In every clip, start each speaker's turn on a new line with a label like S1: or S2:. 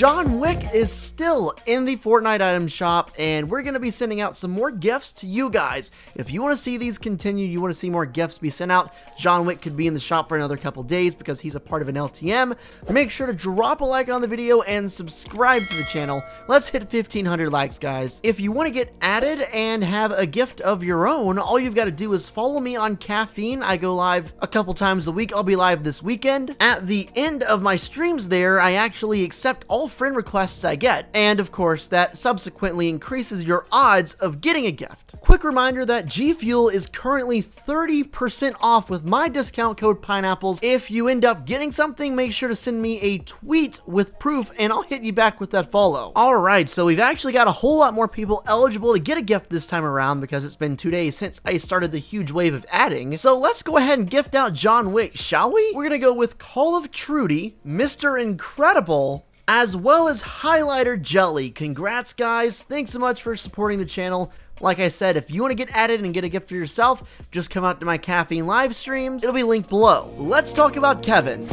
S1: John Wick is still in the Fortnite item shop, and we're going to be sending out some more gifts to you guys. If you want to see these continue, you want to see more gifts be sent out, John Wick could be in the shop for another couple days because he's a part of an LTM. Make sure to drop a like on the video and subscribe to the channel. Let's hit 1,500 likes, guys. If you want to get added and have a gift of your own, all you've got to do is follow me on Caffeine. I go live a couple times a week. I'll be live this weekend. At the end of my streams there, I actually accept all friend requests I get, and of course that subsequently increases your odds of getting a gift. Quick reminder that G Fuel is currently 30% off with my discount code Pineapples. If you end up getting something, make sure to send me a tweet with proof and I'll hit you back with that follow. Alright, so we've actually got a whole lot more people eligible to get a gift this time around because it's been 2 days since I started the huge wave of adding. So let's go ahead and gift out John Wick, shall we? We're gonna go with Call of Trudy, Mr. Incredible, as well as Highlighter Jelly. Congrats, guys. Thanks so much for supporting the channel. Like I said, if you want to get added and get a gift for yourself, just come out to my Caffeine live streams. It'll be linked below. Let's talk about Kevin.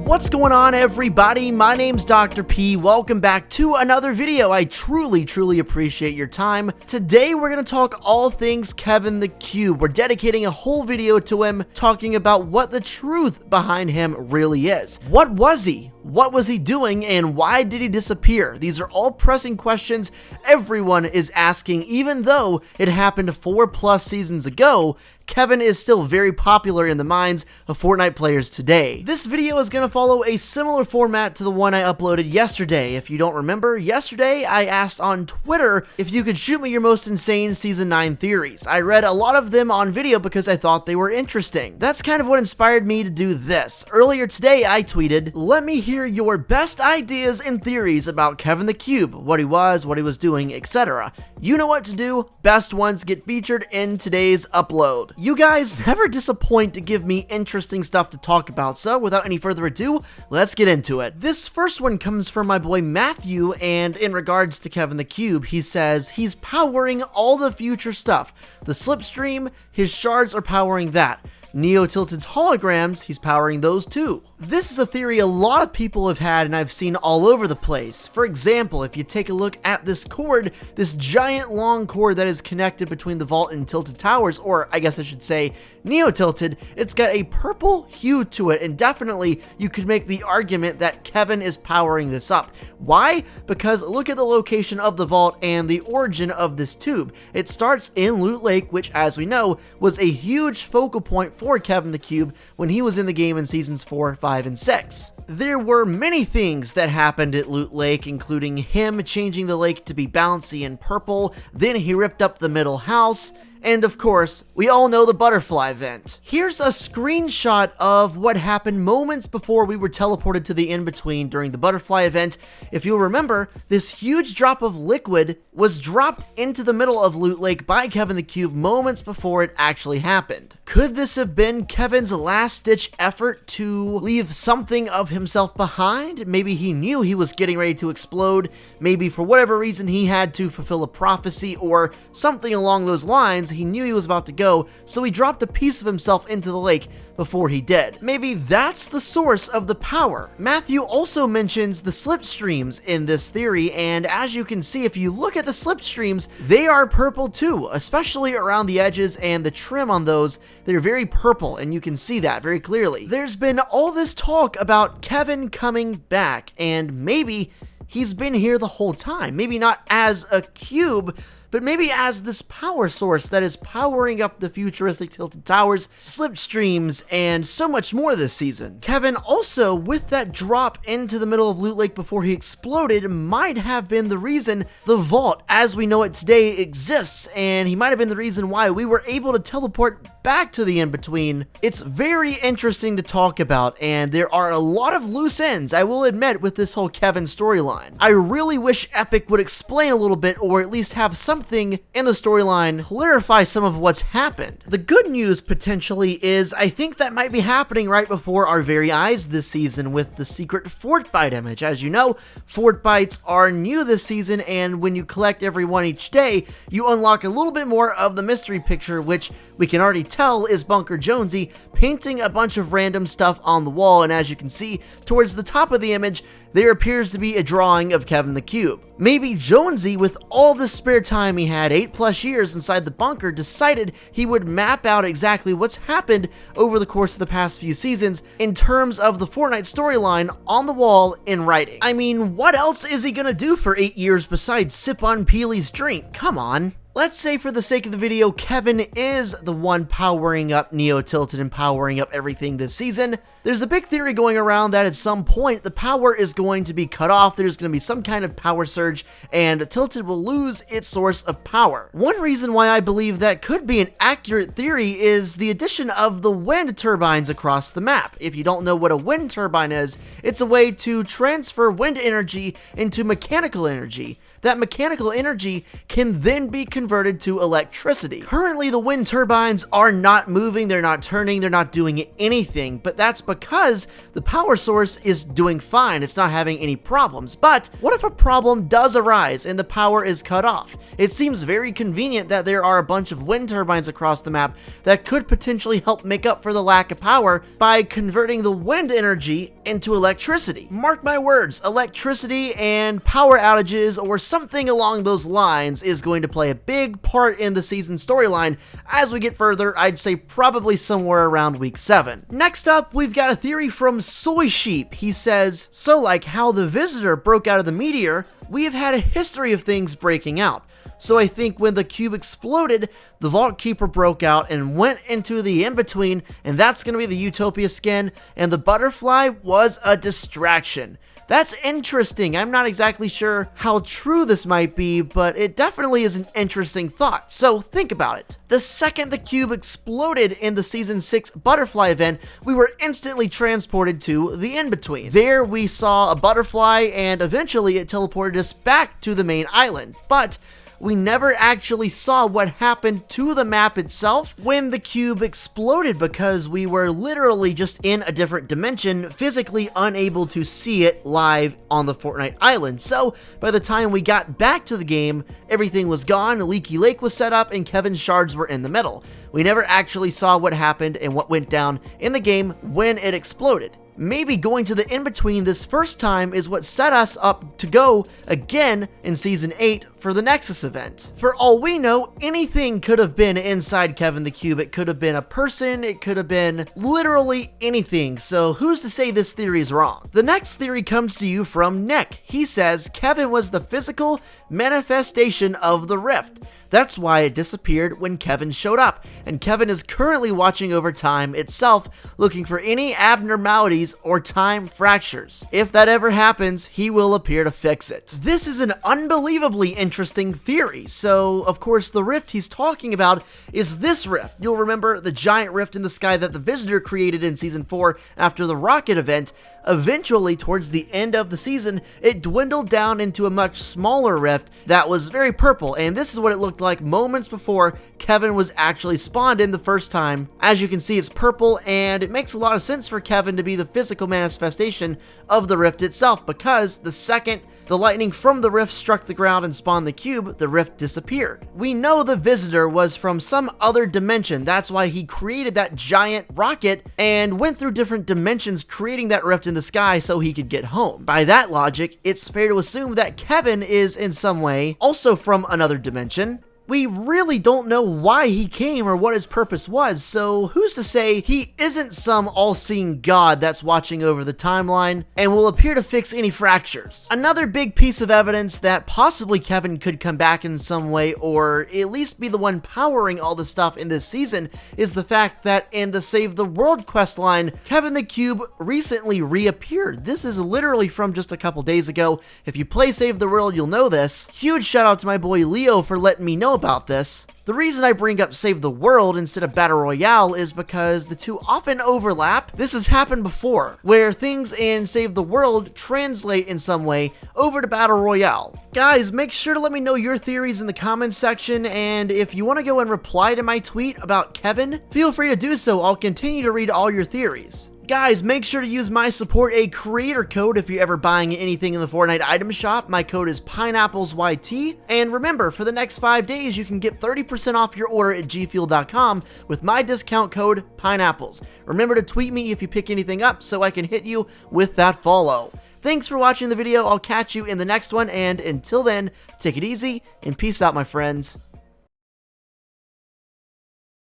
S1: What's going on, everybody? My name's Dr. P. Welcome back to another video. I truly appreciate your time. Today, we're going to talk all things Kevin the Cube. We're dedicating a whole video to him, talking about what the truth behind him really is. What was he? What was he doing, and why did he disappear? These are all pressing questions everyone is asking. Even though it happened 4+ seasons ago, Kevin is still very popular in the minds of Fortnite players today. This video is going to follow a similar format to the one I uploaded yesterday. If you don't remember, yesterday I asked on Twitter if you could shoot me your most insane Season 9 theories. I read a lot of them on video because I thought they were interesting. That's kind of what inspired me to do this. Earlier today I tweeted, "Let me hear your best ideas and theories about Kevin the Cube, what he was doing, etc. You know what to do. Best ones get featured in today's upload." You guys never disappoint to give me interesting stuff to talk about, so without any further ado, let's get into it. This first one comes from my boy Matthew, and in regards to Kevin the Cube, he says he's powering all the future stuff. The slipstream, his shards are powering that. Neo Tilted's holograms, he's powering those too. This is a theory a lot of people have had and I've seen all over the place. For example, if you take a look at this cord, this giant long cord that is connected between the vault and Tilted Towers, or I guess I should say Neo Tilted, it's got a purple hue to it, and definitely you could make the argument that Kevin is powering this up. Why? Because look at the location of the vault and the origin of this tube. It starts in Loot Lake, which as we know was a huge focal point for Kevin the Cube when he was in the game in seasons 4, 5, and 6. There were many things that happened at Loot Lake, including him changing the lake to be bouncy and purple, then he ripped up the middle house, and of course, we all know the butterfly vent. Here's a screenshot of what happened moments before we were teleported to the in-between during the butterfly event. If you'll remember, this huge drop of liquid was dropped into the middle of Loot Lake by Kevin the Cube moments before it actually happened. Could this have been Kevin's last-ditch effort to leave something of himself behind? Maybe he knew he was getting ready to explode. Maybe for whatever reason he had to fulfill a prophecy or something along those lines. He knew he was about to go, so he dropped a piece of himself into the lake before he did. Maybe that's the source of the power. Matthew also mentions the slipstreams in this theory, and as you can see, if you look at the slipstreams, they are purple too, especially around the edges and the trim on those. They're very purple, and you can see that very clearly. There's been all this talk about Kevin coming back, and maybe he's been here the whole time. Maybe not as a cube, but maybe as this power source that is powering up the futuristic Tilted Towers, slipstreams, and so much more this season. Kevin also, with that drop into the middle of Loot Lake before he exploded, might have been the reason the vault as we know it today exists, and he might have been the reason why we were able to teleport back to the in-between. It's very interesting to talk about, and there are a lot of loose ends, I will admit, with this whole Kevin storyline. I really wish Epic would explain a little bit, or at least have something in the storyline clarify some of what's happened. The good news potentially is I think that might be happening right before our very eyes this season with the secret Fortbite image. As you know, Fortbites are new this season, and when you collect every one each day, you unlock a little bit more of the mystery picture, which we can already tell is Bunker Jonesy painting a bunch of random stuff on the wall. And as you can see towards the top of the image, there appears to be a drawing of Kevin the Cube. Maybe Jonesy, with all the spare time he had, 8+ years inside the bunker, decided he would map out exactly what's happened over the course of the past few seasons in terms of the Fortnite storyline on the wall in writing. I mean, what else is he gonna do for 8 years besides sip on Peely's drink? Come on. Let's say for the sake of the video, Kevin is the one powering up Neo Tilted and powering up everything this season. There's a big theory going around that at some point the power is going to be cut off, there's going to be some kind of power surge, and Tilted will lose its source of power. One reason why I believe that could be an accurate theory is the addition of the wind turbines across the map. If you don't know what a wind turbine is, it's a way to transfer wind energy into mechanical energy. That mechanical energy can then be converted to electricity. Currently, the wind turbines are not moving, they're not turning, they're not doing anything, but that's because the power source is doing fine, it's not having any problems. But what if a problem does arise and the power is cut off? It seems very convenient that there are a bunch of wind turbines across the map that could potentially help make up for the lack of power by converting the wind energy into electricity. Mark my words, electricity and power outages or something along those lines is going to play a big part in the season storyline as we get further. I'd say probably somewhere around week 7. Next up, we've got a theory from Soy Sheep. He says, so like how the Visitor broke out of the meteor, we have had a history of things breaking out. So I think when the cube exploded, the Vault Keeper broke out and went into the in-between, and that's going to be the Utopia skin, and the butterfly was a distraction. That's interesting. I'm not exactly sure how true this might be, but it definitely is an interesting thought. So think about it. The second the cube exploded in the Season 6 butterfly event, we were instantly transported to the in-between. There we saw a butterfly and eventually it teleported us back to the main island. But we never actually saw what happened to the map itself when the cube exploded because we were literally just in a different dimension, physically unable to see it live on the Fortnite island. So by the time we got back to the game, everything was gone, a leaky lake was set up, and Kevin's shards were in the middle. We never actually saw what happened and what went down in the game when it exploded. Maybe going to the in-between this first time is what set us up to go again in Season 8 for the Nexus event. For all we know, anything could have been inside Kevin the Cube. It could have been a person, it could have been literally anything, so who's to say this theory is wrong? The next theory comes to you from Nick. He says Kevin was the physical manifestation of the rift. That's why it disappeared when Kevin showed up, and Kevin is currently watching over time itself, looking for any abnormalities or time fractures. If that ever happens, he will appear to fix it. This is an unbelievably interesting theory. So, of course, the rift he's talking about is this rift. You'll remember the giant rift in the sky that the Visitor created in Season 4 after the rocket event. Eventually, towards the end of the season, it dwindled down into a much smaller rift that was very purple, and this is what it looked like moments before Kevin was actually spawned in the first time. As you can see, it's purple, and it makes a lot of sense for Kevin to be the physical manifestation of the rift itself, because the second the lightning from the rift struck the ground and spawned the cube, the rift disappeared. We know the Visitor was from some other dimension. That's why he created that giant rocket and went through different dimensions creating that rift in the sky so he could get home. By that logic, it's fair to assume that Kevin is in some way also from another dimension. We really don't know why he came or what his purpose was, so who's to say he isn't some all-seeing god that's watching over the timeline and will appear to fix any fractures. Another big piece of evidence that possibly Kevin could come back in some way, or at least be the one powering all the stuff in this season, is the fact that in the Save the World questline, Kevin the Cube recently reappeared. This is literally from just a couple days ago. If you play Save the World, you'll know this. Huge shout out to my boy Leo for letting me know about this. The reason I bring up Save the World instead of Battle Royale is because the two often overlap. This has happened before, where things in Save the World translate in some way over to Battle Royale. Guys, make sure to let me know your theories in the comments section, and if you want to go and reply to my tweet about Kevin, feel free to do so. I'll continue to read all your theories. Guys, make sure to use my Support a Creator code if you're ever buying anything in the Fortnite item shop. My code is PineapplesYT. And remember, for the next 5 days, you can get 30% off your order at gfuel.com with my discount code PINEAPPLES. Remember to tweet me if you pick anything up so I can hit you with that follow. Thanks for watching the video. I'll catch you in the next one, and until then, take it easy and peace out, my friends.